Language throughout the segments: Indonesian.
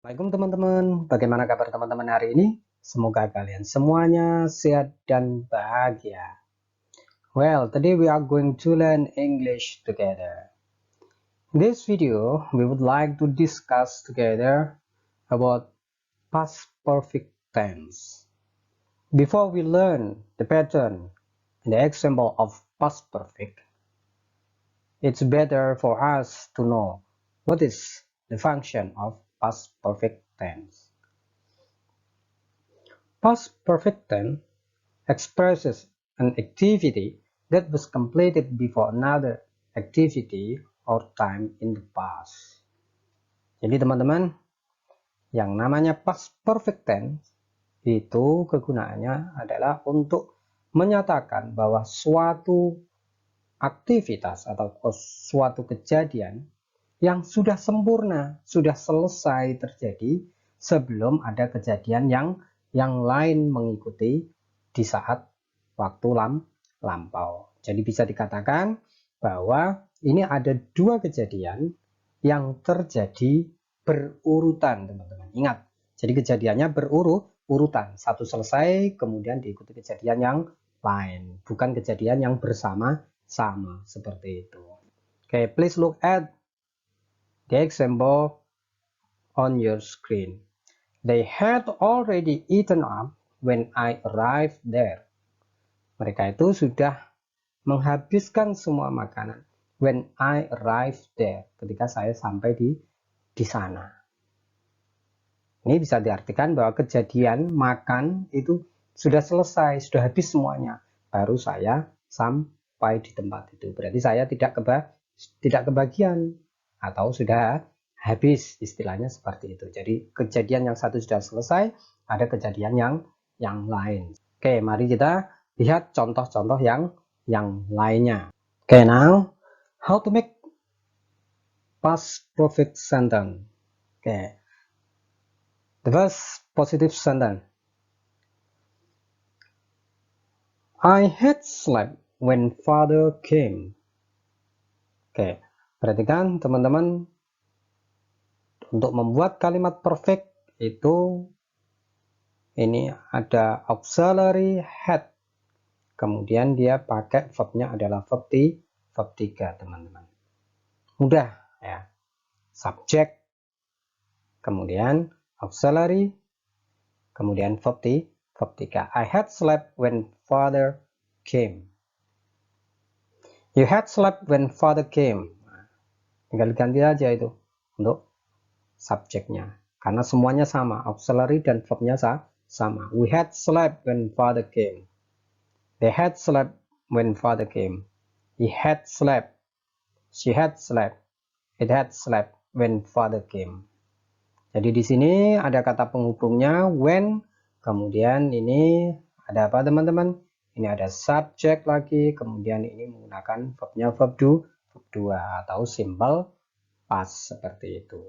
Assalamualaikum teman-teman, bagaimana kabar teman-teman hari ini? Semoga kalian semuanya sehat dan bahagia. Well, today we are going to learn English together. In this video, we would like to discuss together about past perfect tense. Before we learn the pattern and the example of past perfect, it's better for us to know what is the function of past perfect tense. Past perfect tense expresses an activity that was completed before another activity or time in the past. Jadi teman-teman, yang namanya past perfect tense itu kegunaannya adalah untuk menyatakan bahwa suatu aktivitas atau suatu kejadian yang sudah sempurna, sudah selesai terjadi sebelum ada kejadian yang lain mengikuti di saat waktu lampau. Jadi bisa dikatakan bahwa ini ada dua kejadian yang terjadi berurutan, teman-teman. Ingat, jadi kejadiannya berurutan. Satu selesai, kemudian diikuti kejadian yang lain. Bukan kejadian yang bersama-sama, seperti itu. Okay, please look at the example on your screen. They had already eaten up when I arrived there. Mereka itu sudah menghabiskan semua makanan when I arrived there, ketika saya sampai di sana. Ini bisa diartikan bahwa kejadian makan itu sudah selesai, sudah habis semuanya, baru saya sampai di tempat itu. Berarti saya tidak kebagian atau sudah habis, istilahnya seperti itu. Jadi kejadian yang satu sudah selesai, ada kejadian yang lain. Oke, mari kita lihat contoh-contoh yang lainnya. Oke, now how to make past perfect sentence. Oke, the first positive sentence. I had slept when father came. Oke, perhatikan teman-teman, untuk membuat kalimat perfect itu ini ada auxiliary had, kemudian dia pakai verbnya adalah verb 3, teman-teman. Mudah ya. Subject, kemudian auxiliary, kemudian verb 3. I had slept when father came. You had slept when father came. Tinggal ganti aja itu untuk subjeknya, karena semuanya sama, auxiliary dan verbnya sama. We had slept when father came. They had slept when father came. He had slept. She had slept. It had slept when father came. Jadi di sini ada kata penghubungnya when, kemudian ini ada apa teman-teman? Ini ada subjek lagi, kemudian ini menggunakan verbnya verb 2 atau simple past, seperti itu.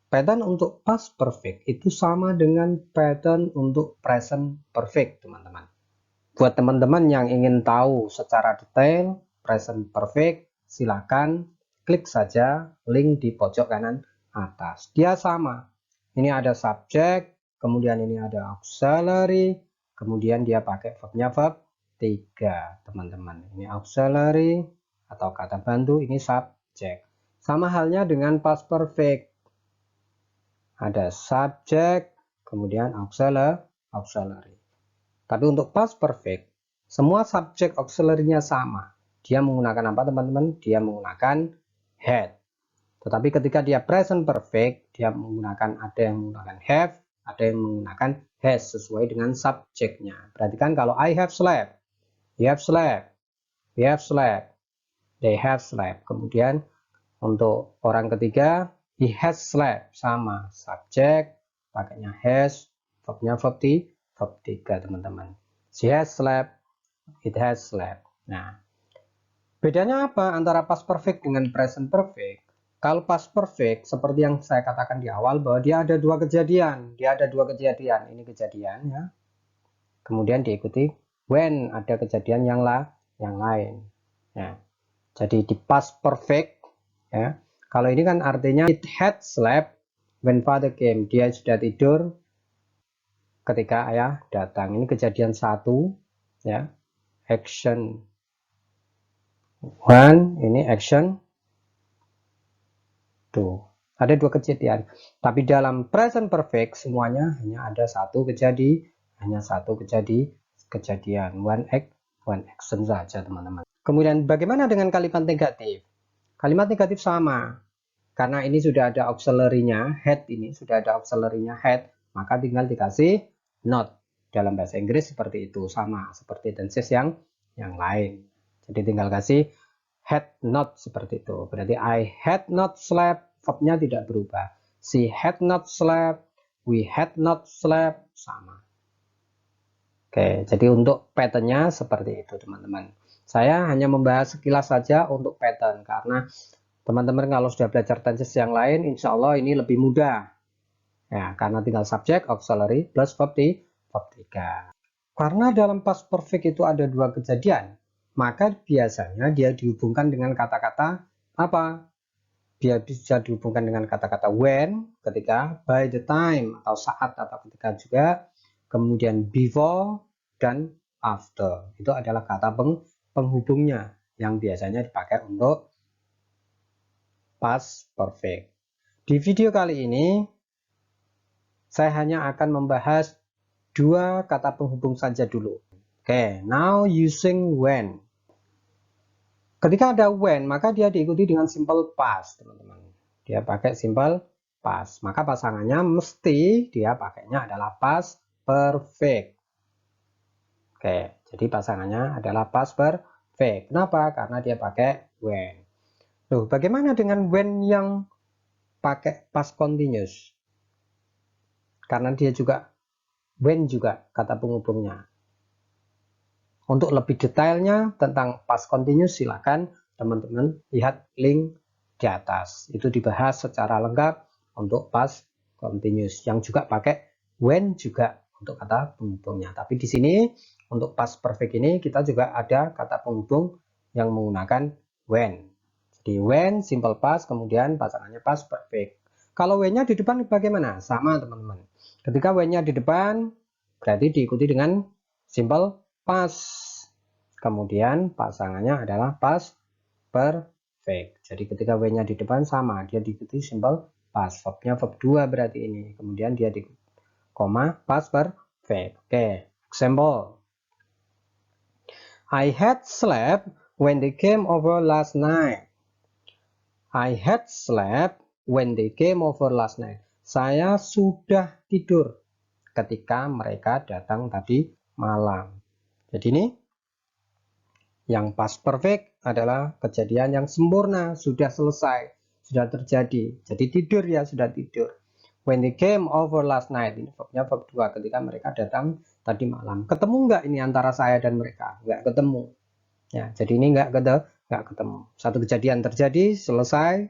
Pattern untuk past perfect itu sama dengan pattern untuk present perfect, teman-teman. Buat teman-teman yang ingin tahu secara detail present perfect, silakan klik saja link di pojok kanan atas. Dia sama. Ini ada subjek, kemudian ini ada auxiliary, kemudian dia pakai verbnya verb 3, teman-teman. Ini auxiliary atau kata bantu, ini subjek. Sama halnya dengan past perfect. Ada subjek, kemudian auxiliary. Tapi untuk past perfect, semua subjek auxiliary-nya sama. Dia menggunakan apa, teman-teman? Dia menggunakan had. Tetapi ketika dia present perfect, dia ada yang menggunakan have, ada yang menggunakan has, sesuai dengan subjeknya. Perhatikan kalau I have slept, you have slept, we have slept, they have slept. Kemudian untuk orang ketiga, he has slept, sama, subjek pakainya has, verbnya verb 3, teman-teman. She has slept, it has slept. Nah, bedanya apa antara past perfect dengan present perfect? Kalau past perfect, seperti yang saya katakan di awal, bahwa dia ada dua kejadian. Ini kejadian ya. Kemudian diikuti when, ada kejadian yang lain. Ya. Jadi di past perfect ya. Kalau ini kan artinya it had slept, When father came, dia sudah tidur ketika ayah datang. Ini kejadian 1, ya. Action 1, ini action 2. Ada 2 kejadian. Tapi dalam present perfect semuanya hanya ada satu kejadian. One action saja, teman-teman. Kemudian bagaimana dengan kalimat negatif? Kalimat negatif sama. Karena ini sudah ada auxiliary-nya, had, ini sudah ada auxiliary-nya had, maka tinggal dikasih not. Dalam bahasa Inggris seperti itu, sama seperti tenses yang lain. Jadi tinggal kasih had not seperti itu. Berarti I had not slept, verbnya tidak berubah. She had not slept, we had not slept, sama. Oke, jadi untuk patternnya seperti itu, teman-teman. Saya hanya membahas sekilas saja untuk pattern, karena teman-teman kalau sudah belajar tenses yang lain, insya Allah ini lebih mudah. Ya, karena tinggal subjek, auxiliary, plus verb 3. Karena dalam past perfect itu ada 2 kejadian, maka biasanya dia dihubungkan dengan kata-kata apa? Dia bisa dihubungkan dengan kata-kata when, ketika, by the time, atau saat, atau ketika juga, kemudian before, dan after. Itu adalah kata penghubungnya yang biasanya dipakai untuk past perfect. Di video kali ini, saya hanya akan membahas 2 kata penghubung saja dulu. Oke, now using when. Ketika ada when, maka dia diikuti dengan simple past, teman-teman. Dia pakai simple past. Maka pasangannya mesti dia pakainya adalah past perfect. Oke, jadi pasangannya adalah past perfect. Kenapa? Karena dia pakai when. Loh, bagaimana dengan when yang pakai past continuous? Karena dia juga when juga kata penghubungnya. Untuk lebih detailnya tentang past continuous, silakan teman-teman lihat link di atas. Itu dibahas secara lengkap untuk past continuous yang juga pakai when juga untuk kata penghubungnya. Tapi di sini untuk past perfect ini kita juga ada kata penghubung yang menggunakan when. Jadi when, simple past, kemudian pasangannya past perfect. Kalau when-nya di depan bagaimana? Sama, teman-teman. Ketika when-nya di depan berarti diikuti dengan simple past, kemudian pasangannya adalah past perfect. Jadi ketika w-nya di depan sama, dia diikuti simple past, verbnya verb 2 berarti ini, kemudian dia di koma past perfect. Oke, example, I had slept when they came over last night. I had slept when they came over last night. Saya sudah tidur ketika mereka datang tadi malam. Jadi ini yang past perfect adalah kejadian yang sempurna, sudah selesai, sudah terjadi. Jadi tidur ya, sudah tidur. When they came over last night, ini verbnya verb 2, ketika mereka datang tadi malam. Ketemu nggak ini antara saya dan mereka? Nggak ketemu. Ya, jadi ini nggak ketemu. Satu kejadian terjadi, selesai,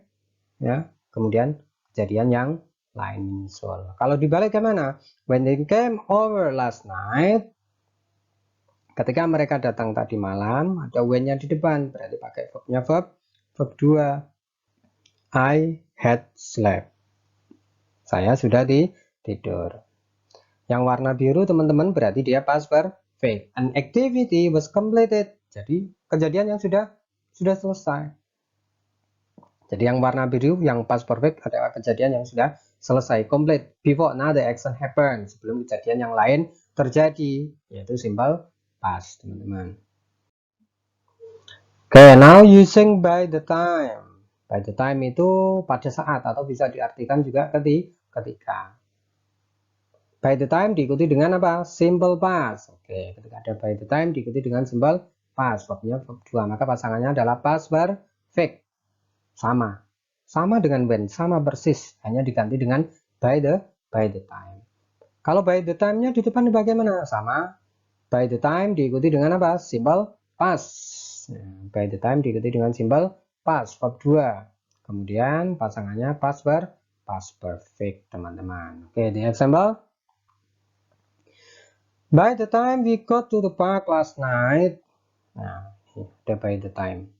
ya. Kemudian kejadian yang lain muncul. Kalau dibalik kemana? When they came over last night, ketika mereka datang tadi malam, ada when-nya di depan, berarti pakai verbnya verb 2. I had slept. Saya sudah tidur. Yang warna biru, teman-teman, berarti dia past perfect. An activity was completed. Jadi kejadian yang sudah selesai. Jadi yang warna biru, yang past perfect adalah kejadian yang sudah selesai, complete, before another action happen, sebelum kejadian yang lain terjadi, yaitu simple past, teman-teman. Oke, now using by the time. By the time itu pada saat, atau bisa diartikan juga ketika. By the time diikuti dengan apa? Simple past. Oke, ketika ada by the time diikuti dengan simple past, verbnya verb 2, maka pasangannya adalah past perfect. Sama dengan when, sama persis, hanya diganti dengan by the time. Kalau by the time-nya di depan bagaimana? Sama, by the time diikuti dengan apa? Simple past. By the time diikuti dengan simple past, verb 2. Kemudian pasangannya past perfect, teman-teman. Oke, the example. By the time we got to the park last night. Nah, ada by the time.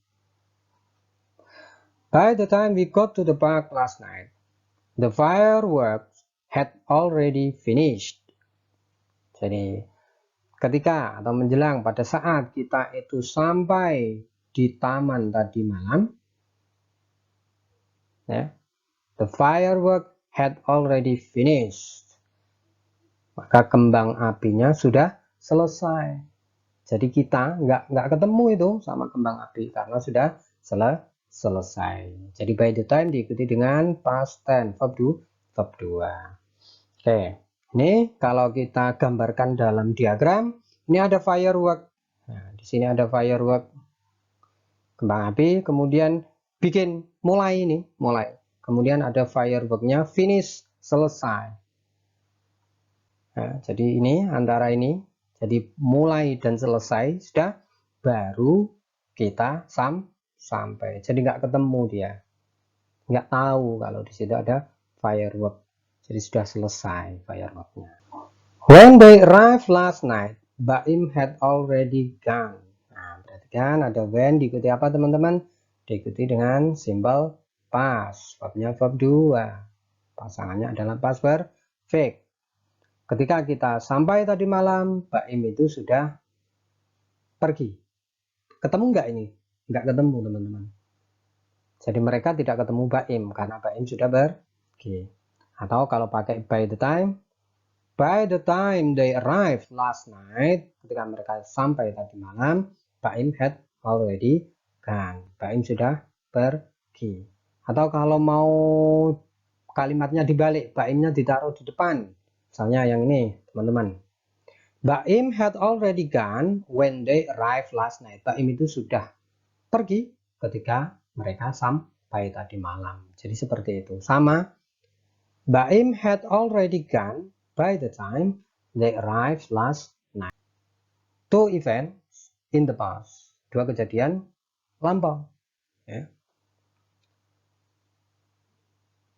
By the time we got to the park last night. The fireworks had already finished. Jadi ketika atau menjelang pada saat kita itu sampai di taman tadi malam, ya, the firework had already finished. Maka kembang apinya sudah selesai. Jadi kita nggak ketemu itu sama kembang api karena sudah selesai. Jadi by the time diikuti dengan past tense verb 2. Oke, ini kalau kita gambarkan dalam diagram, ini ada firework. Nah, di sini ada firework kembang api, kemudian bikin mulai. Kemudian ada fireworknya finish, selesai. Nah, jadi ini antara ini, jadi mulai dan selesai sudah, baru kita sampai. Jadi nggak ketemu dia, nggak tahu kalau di situ ada firework. Jadi sudah selesai fireworknya. When they arrived last night, Baim had already gone. Nah, berarti kan ada when diikuti apa teman-teman? Diikuti dengan simbol past. Verbnya verb 2. Pasangannya adalah past perfect. Ketika kita sampai tadi malam, Baim itu sudah pergi. Ketemu nggak ini? Nggak ketemu teman-teman. Jadi mereka tidak ketemu Baim karena Baim sudah pergi. Atau kalau pakai by the time they arrived last night, ketika mereka sampai tadi malam, Baim had already gone. Baim sudah pergi. Atau kalau mau kalimatnya dibalik, Baimnya ditaruh di depan. Misalnya yang ini, teman-teman. Baim had already gone when they arrived last night. Baim itu sudah pergi ketika mereka sampai tadi malam. Jadi seperti itu. Sama. Baim had already gone by the time they arrived last night. Two events in the past. Dua kejadian lampau. Ya.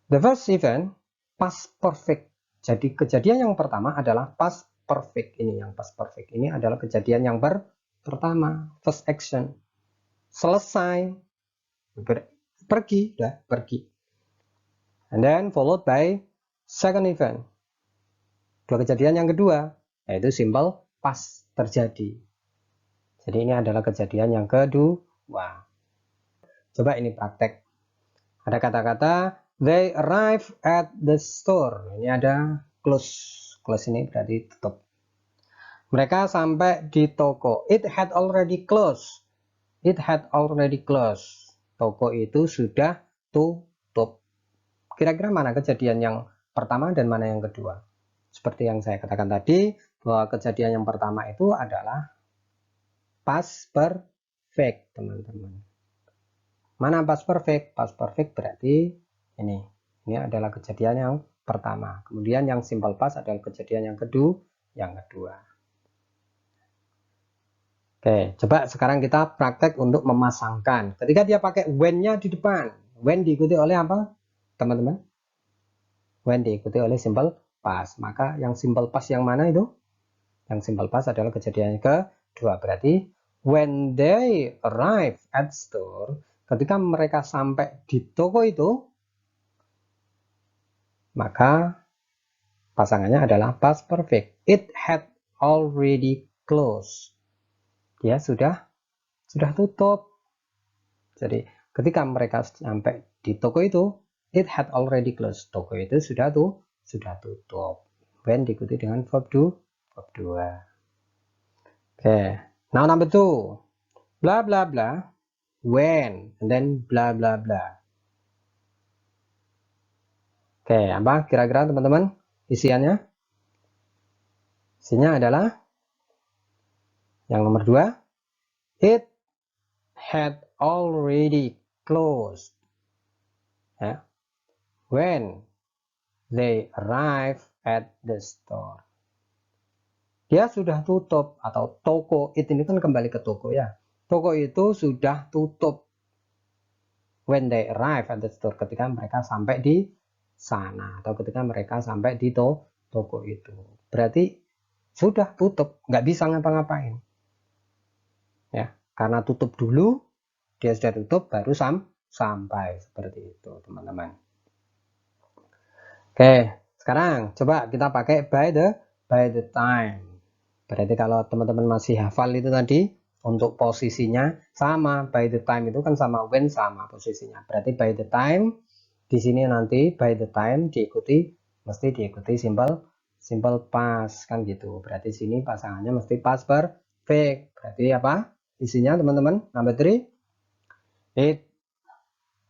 The first event, past perfect. Jadi kejadian yang pertama adalah past perfect. Ini yang past perfect. Ini adalah kejadian yang pertama. First action. Selesai. Pergi. Udah pergi. And then followed by second event. Dua kejadian yang kedua. Yaitu simple past terjadi. Jadi ini adalah kejadian yang kedua. Coba ini praktek. Ada kata-kata they arrive at the store. Ini ada close. Close ini berarti tutup. Mereka sampai di toko. It had already closed. It had already closed. Toko itu sudah tutup. Kira-kira mana kejadian yang pertama dan mana yang kedua? Seperti yang saya katakan tadi, bahwa kejadian yang pertama itu adalah past perfect, teman-teman. Mana past perfect? Past perfect berarti ini. Ini adalah kejadian yang pertama. Kemudian yang simple past adalah kejadian yang kedua. Oke, coba sekarang kita praktek untuk memasangkan. Ketika dia pakai when-nya di depan. When diikuti oleh apa, teman-teman? When diikuti oleh simple past. Maka yang simple past yang mana itu? Yang simple past adalah kejadian yang kedua. Berarti when they arrive at store, ketika mereka sampai di toko itu, maka pasangannya adalah past perfect. It had already closed. Dia sudah tutup. Jadi ketika mereka sampai di toko itu, it had already closed. Toko itu sudah tutup. When diikuti dengan verb 2. Oke. Now number 2. Blah blah blah. When and then blah blah blah. Oke, apa kira-kira teman-teman isiannya? Isinya adalah yang nomor 2. It had already closed. Ya. When they arrive at the store. Dia sudah tutup, atau toko it ini kan kembali ke toko ya. Toko itu sudah tutup. When they arrive at the store, ketika mereka sampai di sana, atau ketika mereka sampai di toko itu. Berarti sudah tutup, nggak bisa ngapa-ngapain. Ya, karena tutup dulu, dia sudah tutup, baru sampai. Seperti itu, teman-teman. Oke, sekarang coba kita pakai by the time. Berarti kalau teman-teman masih hafal itu tadi, untuk posisinya sama, by the time itu kan sama when sama posisinya. Berarti by the time di sini nanti by the time mesti diikuti simple past kan gitu. Berarti sini pasangannya mesti past perfect. Berarti apa? Isinya teman-teman, number 3, it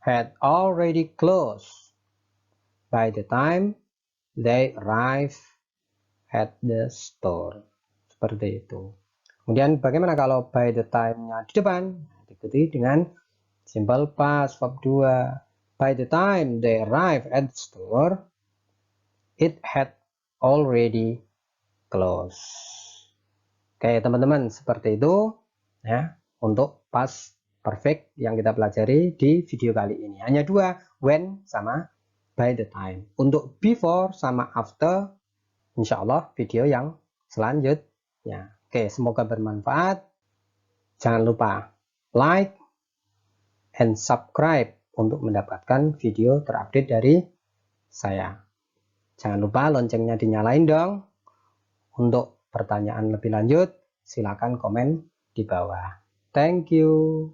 had already closed by the time they arrive at the store. Seperti itu. Kemudian bagaimana kalau by the time-nya di depan? Diikuti dengan simple past verb 2. By the time they arrive at the store, it had already closed. Oke, teman-teman, seperti itu ya untuk past perfect yang kita pelajari di video kali ini. Hanya dua, when sama by the time. Untuk before sama after, insya Allah video yang selanjutnya. Oke, semoga bermanfaat. Jangan lupa like and subscribe untuk mendapatkan video terupdate dari saya. Jangan lupa loncengnya dinyalain dong. Untuk pertanyaan lebih lanjut, silakan komen di bawah. Thank you.